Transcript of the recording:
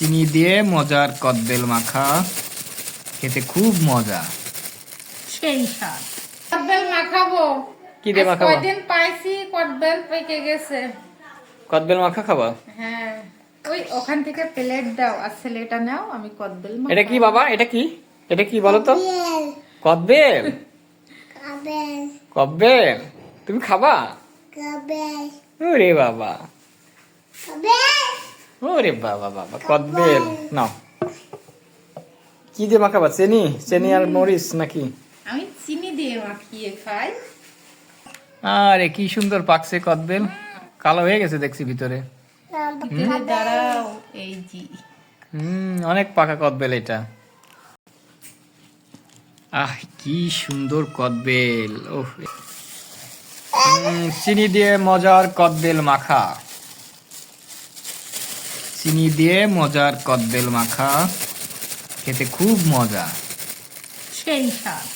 চিনি দিয়ে মজার কদবেল মাখা, খেতে খুব মজা। সেই স্বাদ। কদবেল মাখাবো। কি দিয়ে মাখাবো? কয়দিন পাইছি কদবেল পেকে গেছে। কদবেল মাখা খাবা? হ্যাঁ, ওই ওখান থেকে প্লেট দাও আর ছেলেটা নাও, আমি কদবেল মাখা। এটা কি বাবা? এটা কি? এটা কি বলো তো? কদবেল। কদবেল তুমি খাবা? ওরে বাবা, ওরে বাবা বাবা, কদবেল নাও। কি দিয়ে মাখাবা? চেনি আর মরিচ নাকি? আমি চিনি দিয়ে মাখিয়ে খাই। আরে কি সুন্দর পাকছে কদবেল, কালো হয়ে গেছে দেখছি ভিতরে। ভিতরে দাঁড়াও, এই জি। অনেক পাকা কদবেল এটা। আহ কি সুন্দর কদবেল। ওহ, চিনি দিয়ে মজার কদবেল মাখা, চিনি দিয়ে মজার কদবেল মাখা, খেতে খুব মজা। সেই স্বাদ।